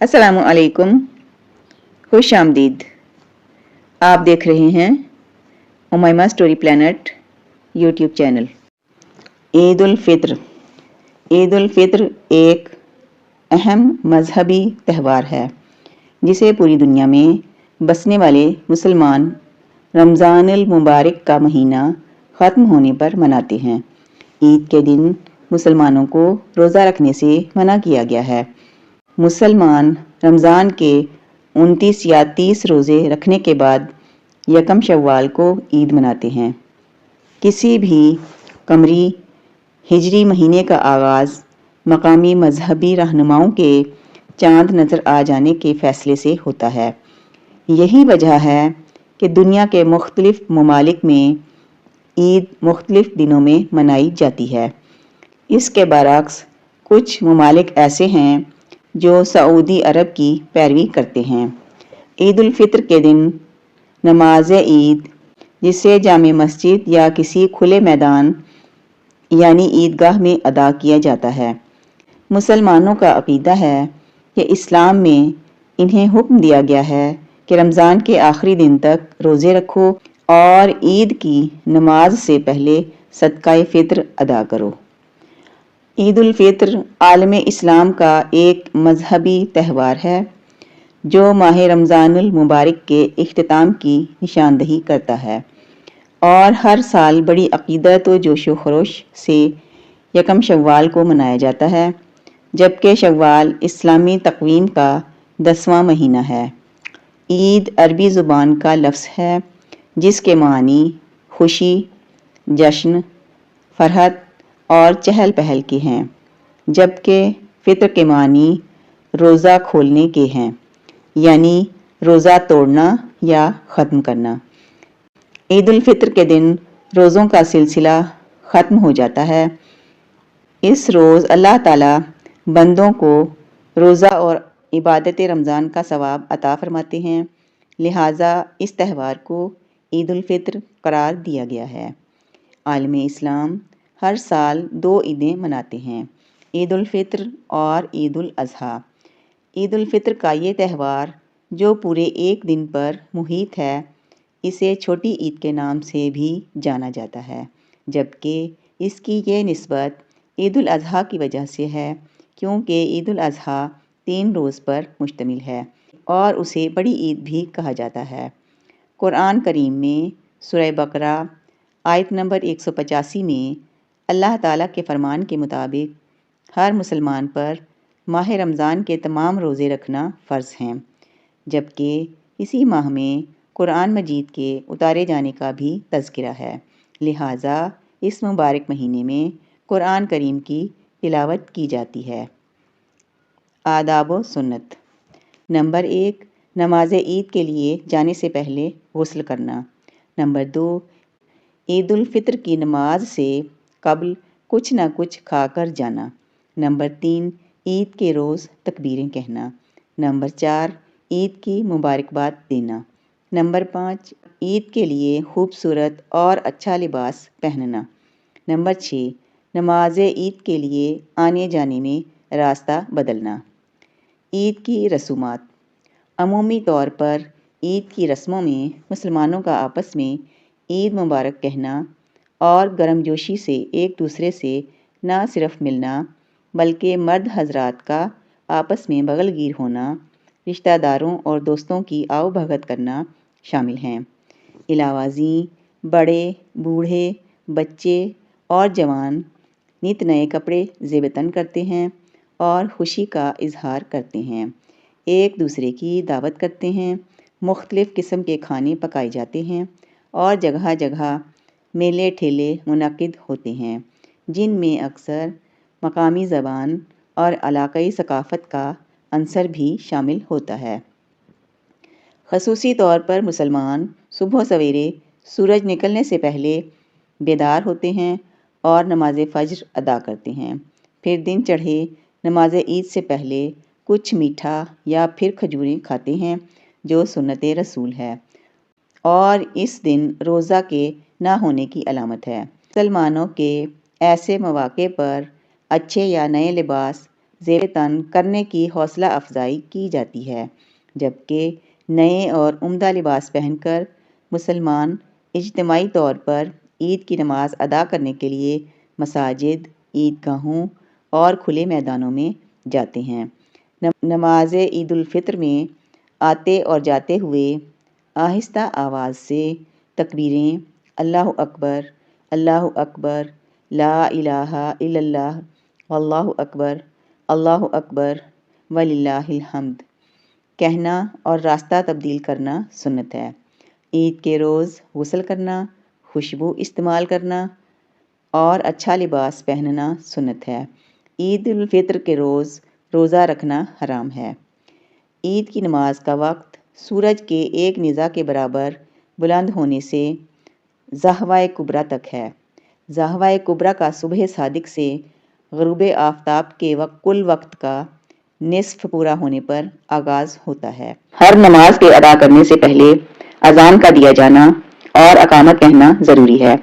السلام علیکم، خوش آمدید۔ آپ دیکھ رہے ہیں Umaima story plant YouTube channel. Eid al-Fitr. Eid al-Fitr ایک اہم مذہبی تہوار ہے جسے پوری دنیا میں بسنے والے مسلمان رمضان المبارک کا مہینہ ختم ہونے پر مناتے ہیں۔ عید کے دن مسلمانوں کو روزہ رکھنے سے منع کیا گیا ہے۔ مسلمان رمضان کے 29 یا 30 روزے رکھنے کے بعد یکم شوال کو عید مناتے ہیں۔ کسی بھی قمری ہجری مہینے کا آغاز مقامی مذہبی رہنماؤں کے چاند نظر آ جانے کے فیصلے سے ہوتا ہے۔ یہی وجہ ہے کہ دنیا کے مختلف ممالک میں عید مختلف دنوں میں منائی جاتی ہے۔ اس کے برعکس کچھ ممالک ایسے ہیں جو سعودی عرب کی پیروی کرتے ہیں۔ عید الفطر کے دن نماز عید، جسے جامع مسجد یا کسی کھلے میدان یعنی عیدگاہ میں ادا کیا جاتا ہے۔ مسلمانوں کا عقیدہ ہے کہ اسلام میں انہیں حکم دیا گیا ہے کہ رمضان کے آخری دن تک روزے رکھو اور عید کی نماز سے پہلے صدقہ فطر ادا کرو۔ عید الفطر عالم اسلام کا ایک مذہبی تہوار ہے جو ماہ رمضان المبارک کے اختتام کی نشاندہی کرتا ہے اور ہر سال بڑی عقیدت و جوش و خروش سے یکم شوال کو منایا جاتا ہے، جبکہ شوال اسلامی تقویم کا 10واں مہینہ ہے۔ عید عربی زبان کا لفظ ہے جس کے معنی خوشی، جشن، فرحت اور چہل پہل کے ہیں، جبکہ فطر کے معنی روزہ کھولنے کے ہیں، یعنی روزہ توڑنا یا ختم کرنا۔ عید الفطر کے دن روزوں کا سلسلہ ختم ہو جاتا ہے۔ اس روز اللہ تعالیٰ بندوں کو روزہ اور عبادت رمضان کا ثواب عطا فرماتے ہیں، لہٰذا اس تہوار کو عید الفطر قرار دیا گیا ہے۔ عالم اسلام ہر سال 2 عیدیں مناتے ہیں، عید الفطر اور عید الاضحیٰ۔ عید الفطر کا یہ تہوار جو پورے ایک دن پر محیط ہے، اسے چھوٹی عید کے نام سے بھی جانا جاتا ہے، جبکہ اس کی یہ نسبت عید الاضحیٰ کی وجہ سے ہے کیونکہ عید الاضحیٰ 3 روز پر مشتمل ہے اور اسے بڑی عید بھی کہا جاتا ہے۔ قرآن کریم میں سورہ بقرہ آیت نمبر 185 میں اللہ تعالیٰ کے فرمان کے مطابق ہر مسلمان پر ماہ رمضان کے تمام روزے رکھنا فرض ہیں، جبکہ اسی ماہ میں قرآن مجید کے اتارے جانے کا بھی تذکرہ ہے، لہٰذا اس مبارک مہینے میں قرآن کریم کی تلاوت کی جاتی ہے۔ آداب و سنت۔ نمبر 1، نماز عید کے لیے جانے سے پہلے غسل کرنا۔ نمبر 2، عید الفطر کی نماز سے قبل کچھ نہ کچھ کھا کر جانا۔ نمبر 3، عید کے روز تکبیریں کہنا۔ نمبر 4، عید کی مبارکباد دینا۔ نمبر 5، عید کے لیے خوبصورت اور اچھا لباس پہننا۔ نمبر 6، نماز عید کے لیے آنے جانے میں راستہ بدلنا۔ عید کی رسومات۔ عمومی طور پر عید کی رسموں میں مسلمانوں کا آپس میں عید مبارک کہنا اور گرم جوشی سے ایک دوسرے سے نہ صرف ملنا بلکہ مرد حضرات کا آپس میں بغل گیر ہونا، رشتہ داروں اور دوستوں کی آؤ بھگت کرنا شامل ہیں۔ علاوہ ازیں بڑے، بوڑھے، بچے اور جوان نت نئے کپڑے زیب تن کرتے ہیں اور خوشی کا اظہار کرتے ہیں، ایک دوسرے کی دعوت کرتے ہیں، مختلف قسم کے کھانے پکائے جاتے ہیں اور جگہ جگہ میلے ٹھیلے منعقد ہوتے ہیں جن میں اکثر مقامی زبان اور علاقائی ثقافت کا عنصر بھی شامل ہوتا ہے۔ خصوصی طور پر مسلمان صبح سویرے سورج نکلنے سے پہلے بیدار ہوتے ہیں اور نماز فجر ادا کرتے ہیں، پھر دن چڑھے نماز عید سے پہلے کچھ میٹھا یا پھر کھجوریں کھاتے ہیں جو سنت رسول ہے اور اس دن روزہ کے نہ ہونے کی علامت ہے۔ مسلمانوں کے ایسے مواقع پر اچھے یا نئے لباس زیب تن کرنے کی حوصلہ افزائی کی جاتی ہے، جبکہ نئے اور عمدہ لباس پہن کر مسلمان اجتماعی طور پر عید کی نماز ادا کرنے کے لیے مساجد، عیدگاہوں اور کھلے میدانوں میں جاتے ہیں۔ نماز عید الفطر میں آتے اور جاتے ہوئے آہستہ آواز سے تکبیریں اللہ اکبر، اللہ اکبر، لا الہ الا اللہ، واللہ اکبر، اللہ اکبر، وللہ الحمد کہنا اور راستہ تبدیل کرنا سنت ہے۔ عید کے روز غسل کرنا، خوشبو استعمال کرنا اور اچھا لباس پہننا سنت ہے۔ عید الفطر کے روز روزہ رکھنا حرام ہے۔ عید کی نماز کا وقت سورج کے ایک نیزہ کے برابر بلند ہونے سے ضحوہ کبریٰ تک ہے۔ ضحوہ کبریٰ کا صبح صادق سے غروب آفتاب کے کل وقت کا نصف پورا ہونے پر آغاز ہوتا ہے۔ ہر نماز کے ادا کرنے سے پہلے اذان کا دیا جانا اور اقامت کہنا ضروری ہے،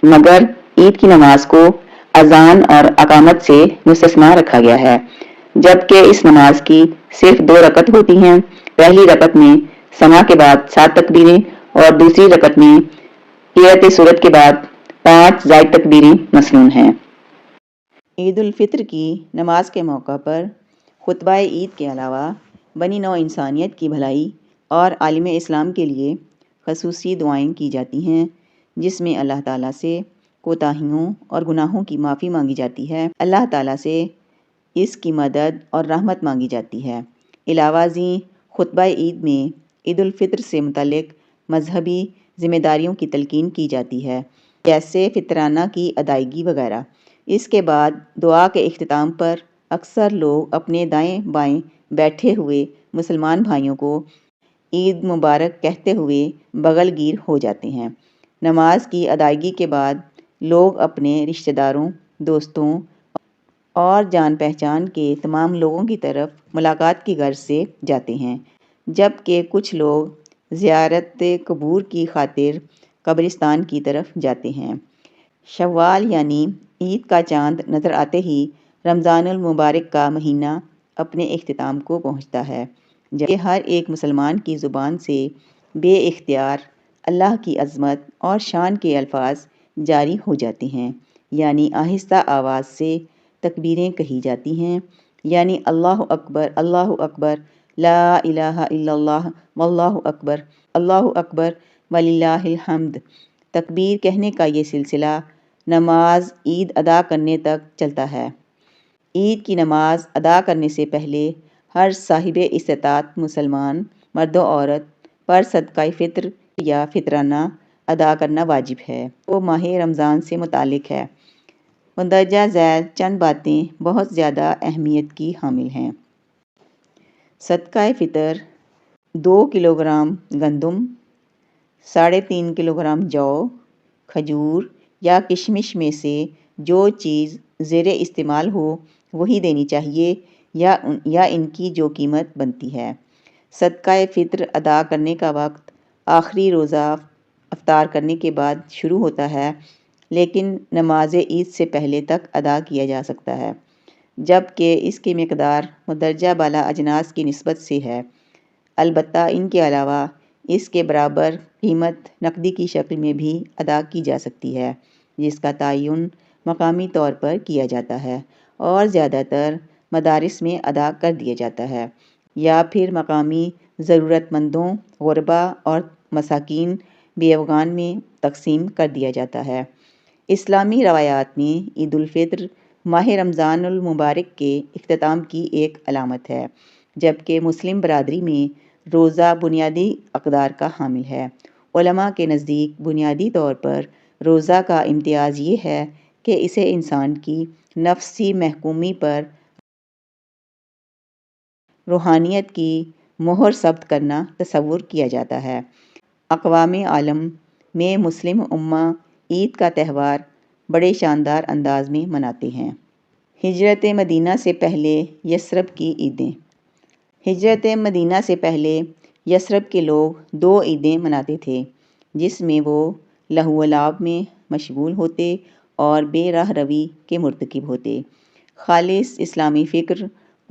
مگر عید کی نماز کو اذان اور اقامت سے مستثنیٰ رکھا گیا ہے، جبکہ اس نماز کی صرف 2 رکعت ہوتی ہیں۔ پہلی رکعت میں سما کے بعد 7 تکبیریں اور دوسری رکعت میں قراءت سورت کے بعد 5 زائد تکبیریں مسنون ہیں۔ عید الفطر کی نماز کے موقع پر خطبہ عید کے علاوہ بنی نوع انسانیت کی بھلائی اور عالم اسلام کے لیے خصوصی دعائیں کی جاتی ہیں، جس میں اللہ تعالیٰ سے کوتاہیوں اور گناہوں کی معافی مانگی جاتی ہے، اللہ تعالیٰ سے اس کی مدد اور رحمت مانگی جاتی ہے۔ علاوہ ازیں خطبہ عید میں عید الفطر سے متعلق مذہبی ذمہ داریوں کی تلقین کی جاتی ہے، جیسے فطرانہ کی ادائیگی وغیرہ۔ اس کے بعد دعا کے اختتام پر اکثر لوگ اپنے دائیں بائیں بیٹھے ہوئے مسلمان بھائیوں کو عید مبارک کہتے ہوئے بغل گیر ہو جاتے ہیں۔ نماز کی ادائیگی کے بعد لوگ اپنے رشتہ داروں، دوستوں اور جان پہچان کے تمام لوگوں کی طرف ملاقات کی غرض سے جاتے ہیں، جبکہ کچھ لوگ زیارت قبور کی خاطر قبرستان کی طرف جاتے ہیں۔ شوال یعنی عید کا چاند نظر آتے ہی رمضان المبارک کا مہینہ اپنے اختتام کو پہنچتا ہے، جبکہ ہر ایک مسلمان کی زبان سے بے اختیار اللہ کی عظمت اور شان کے الفاظ جاری ہو جاتے ہیں، یعنی آہستہ آواز سے تکبیریں کہی جاتی ہیں، یعنی اللہ اکبر، لا الہ الا اللہ، واللہ اکبر، اللہ اکبر، وللہ الحمد۔ تکبیر کہنے کا یہ سلسلہ نماز عید ادا کرنے تک چلتا ہے۔ عید کی نماز ادا کرنے سے پہلے ہر صاحب استطاعت مسلمان مرد و عورت پر صدقہ فطر یا فطرانہ ادا کرنا واجب ہے۔ وہ ماہ رمضان سے متعلق ہے۔ مندرجہ ذیل چند باتیں بہت زیادہ اہمیت کی حامل ہیں۔ صدقہ فطر 2 کلوگرام گندم، 3.5 کلوگرام جو، کھجور یا کشمش میں سے جو چیز زیر استعمال ہو وہی دینی چاہیے یا ان کی جو قیمت بنتی ہے۔ صدقہ فطر ادا کرنے کا وقت آخری روزہ افطار کرنے کے بعد شروع ہوتا ہے، لیکن نماز عید سے پہلے تک ادا کیا جا سکتا ہے، جبکہ اس کی مقدار مندرجہ بالا اجناس کی نسبت سے ہے۔ البتہ ان کے علاوہ اس کے برابر قیمت نقدی کی شکل میں بھی ادا کی جا سکتی ہے، جس کا تعین مقامی طور پر کیا جاتا ہے اور زیادہ تر مدارس میں ادا کر دیا جاتا ہے، یا پھر مقامی ضرورت مندوں، غربا اور مساکین بے افغان میں تقسیم کر دیا جاتا ہے۔ اسلامی روایات میں عید الفطر ماہ رمضان المبارک کے اختتام کی ایک علامت ہے، جبکہ مسلم برادری میں روزہ بنیادی اقدار کا حامل ہے۔ علماء کے نزدیک بنیادی طور پر روزہ کا امتیاز یہ ہے کہ اسے انسان کی نفسی محکومی پر روحانیت کی مہر ثبت کرنا تصور کیا جاتا ہے۔ اقوام عالم میں مسلم امہ عید کا تہوار بڑے شاندار انداز میں مناتے ہیں۔ ہجرت مدینہ سے پہلے یثرب کی عیدیں۔ ہجرت مدینہ سے پہلے یثرب کے لوگ 2 عیدیں مناتے تھے، جس میں وہ لہو و لعب میں مشغول ہوتے اور بے راہ روی کے مرتکب ہوتے۔ خالص اسلامی فکر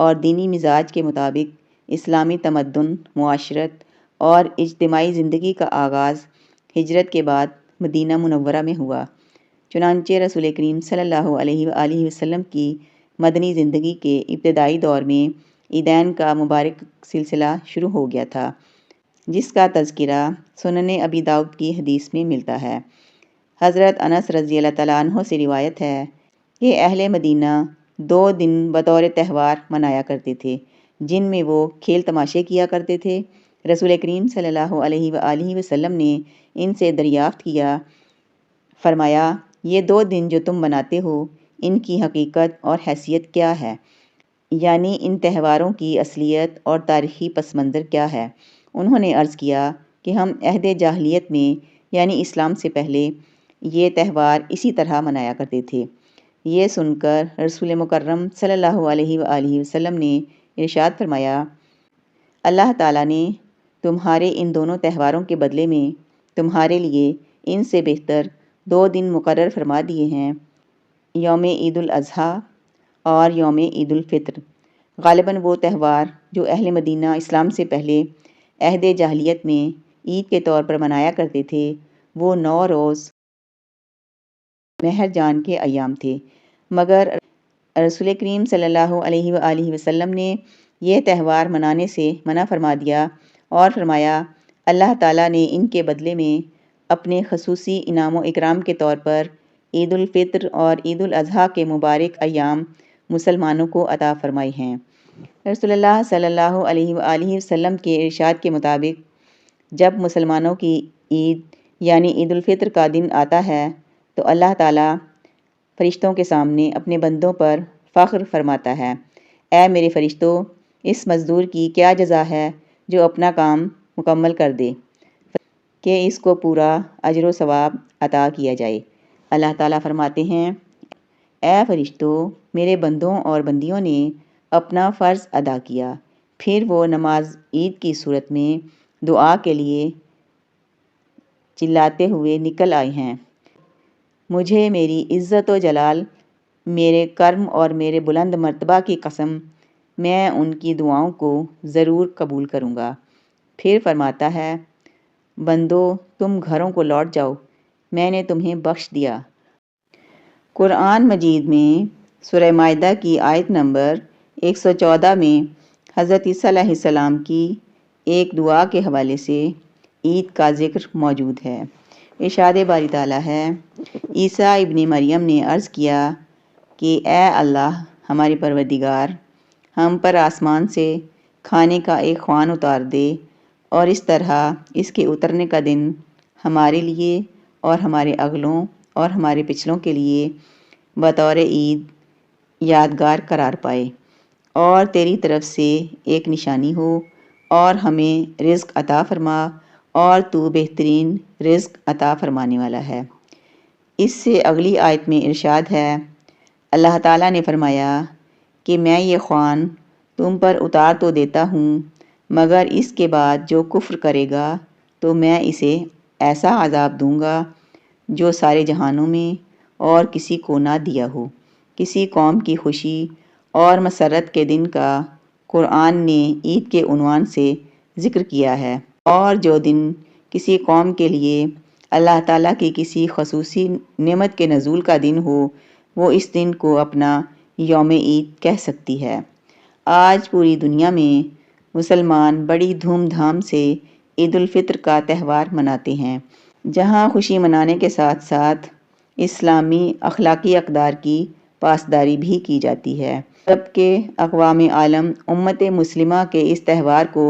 اور دینی مزاج کے مطابق اسلامی تمدن، معاشرت اور اجتماعی زندگی کا آغاز ہجرت کے بعد مدینہ منورہ میں ہوا۔ چنانچہ رسول کریم صلی اللہ علیہ وآلہ وسلم کی مدنی زندگی کے ابتدائی دور میں عیدین کا مبارک سلسلہ شروع ہو گیا تھا، جس کا تذکرہ سنن ابی داؤد کی حدیث میں ملتا ہے۔ حضرت انس رضی اللہ تعالیٰ عنہ سے روایت ہے کہ اہل مدینہ 2 دن بطور تہوار منایا کرتے تھے، جن میں وہ کھیل تماشے کیا کرتے تھے۔ رسول کریم صلی اللہ علیہ وآلہ وسلم نے ان سے دریافت کیا، فرمایا یہ 2 دن جو تم مناتے ہو ان کی حقیقت اور حیثیت کیا ہے؟ یعنی ان تہواروں کی اصلیت اور تاریخی پس منظر کیا ہے؟ انہوں نے عرض کیا کہ ہم عہد جاہلیت میں یعنی اسلام سے پہلے یہ تہوار اسی طرح منایا کرتے تھے۔ یہ سن کر رسول مکرم صلی اللہ علیہ وآلہ وسلم نے ارشاد فرمایا، اللہ تعالیٰ نے تمہارے ان دونوں تہواروں کے بدلے میں تمہارے لیے ان سے بہتر 2 دن مقرر فرما دیے ہیں، یوم عید الاضحیٰ اور یوم عید الفطر۔ غالباً وہ تہوار جو اہل مدینہ اسلام سے پہلے عہد جاہلیت میں عید کے طور پر منایا کرتے تھے، وہ 9 روز مہر جان کے ایام تھے، مگر رسول کریم صلی اللہ علیہ وآلہ وسلم نے یہ تہوار منانے سے منع فرما دیا اور فرمایا اللہ تعالیٰ نے ان کے بدلے میں اپنے خصوصی انعام و اکرام کے طور پر عید الفطر اور عید الاضحیٰ کے مبارک ایام مسلمانوں کو عطا فرمائے ہیں۔ رسول اللہ صلی اللہ علیہ وآلہ وسلم کے ارشاد کے مطابق جب مسلمانوں کی عید یعنی عید الفطر کا دن آتا ہے تو اللہ تعالیٰ فرشتوں کے سامنے اپنے بندوں پر فخر فرماتا ہے، اے میرے فرشتوں، اس مزدور کی کیا جزا ہے جو اپنا کام مکمل کر دے کہ اس کو پورا اجر و ثواب عطا کیا جائے۔ اللہ تعالیٰ فرماتے ہیں، اے فرشتوں، میرے بندوں اور بندیوں نے اپنا فرض ادا کیا، پھر وہ نماز عید کی صورت میں دعا کے لیے چلاتے ہوئے نکل آئے ہیں۔ مجھے میری عزت و جلال، میرے کرم اور میرے بلند مرتبہ کی قسم، میں ان کی دعاؤں کو ضرور قبول کروں گا۔ پھر فرماتا ہے، بندو تم گھروں کو لوٹ جاؤ، میں نے تمہیں بخش دیا۔ قرآن مجید میں سورہ مائدہ کی آیت نمبر 114 میں حضرت عیسیٰ علیہ السلام کی ایک دعا کے حوالے سے عید کا ذکر موجود ہے۔ ارشاد باری تعالیٰ ہے، عیسیٰ ابن مریم نے عرض کیا کہ اے اللہ ہمارے پروردگار، ہم پر آسمان سے کھانے کا ایک خوان اتار دے اور اس طرح اس کے اترنے کا دن ہمارے لیے اور ہمارے اگلوں اور ہمارے پچھلوں کے لیے بطور عید یادگار قرار پائے، اور تیری طرف سے ایک نشانی ہو، اور ہمیں رزق عطا فرما، اور تو بہترین رزق عطا فرمانے والا ہے۔ اس سے اگلی آیت میں ارشاد ہے، اللہ تعالیٰ نے فرمایا کہ میں یہ خوان تم پر اتار تو دیتا ہوں، مگر اس کے بعد جو کفر کرے گا تو میں اسے ایسا عذاب دوں گا جو سارے جہانوں میں اور کسی کو نہ دیا ہو۔ کسی قوم کی خوشی اور مسرت کے دن کا قرآن نے عید کے عنوان سے ذکر کیا ہے، اور جو دن کسی قوم کے لیے اللہ تعالیٰ کی کسی خصوصی نعمت کے نزول کا دن ہو، وہ اس دن کو اپنا یوم عید کہہ سکتی ہے۔ آج پوری دنیا میں مسلمان بڑی دھوم دھام سے عید الفطر کا تہوار مناتے ہیں، جہاں خوشی منانے کے ساتھ ساتھ اسلامی اخلاقی اقدار کی پاسداری بھی کی جاتی ہے، جبکہ اقوام عالم امت مسلمہ کے اس تہوار کو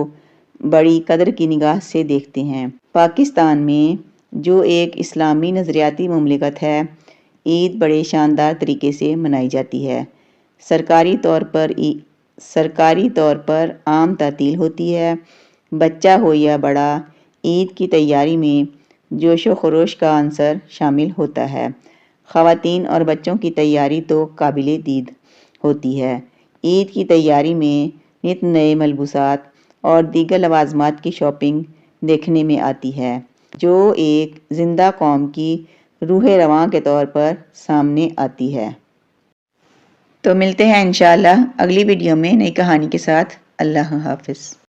بڑی قدر کی نگاہ سے دیکھتے ہیں۔ پاکستان میں جو ایک اسلامی نظریاتی مملکت ہے، عید بڑے شاندار طریقے سے منائی جاتی ہے۔ سرکاری طور پر عام تعطیل ہوتی ہے۔ بچہ ہو یا بڑا، عید کی تیاری میں جوش و خروش کا عنصر شامل ہوتا ہے۔ خواتین اور بچوں کی تیاری تو قابل دید ہوتی ہے۔ عید کی تیاری میں نت نئے ملبوسات اور دیگر لوازمات کی شاپنگ دیکھنے میں آتی ہے، جو ایک زندہ قوم کی روح رواں کے طور پر سامنے آتی ہے۔ تو ملتے ہیں انشاءاللہ اگلی ویڈیو میں نئی کہانی کے ساتھ۔ اللہ حافظ۔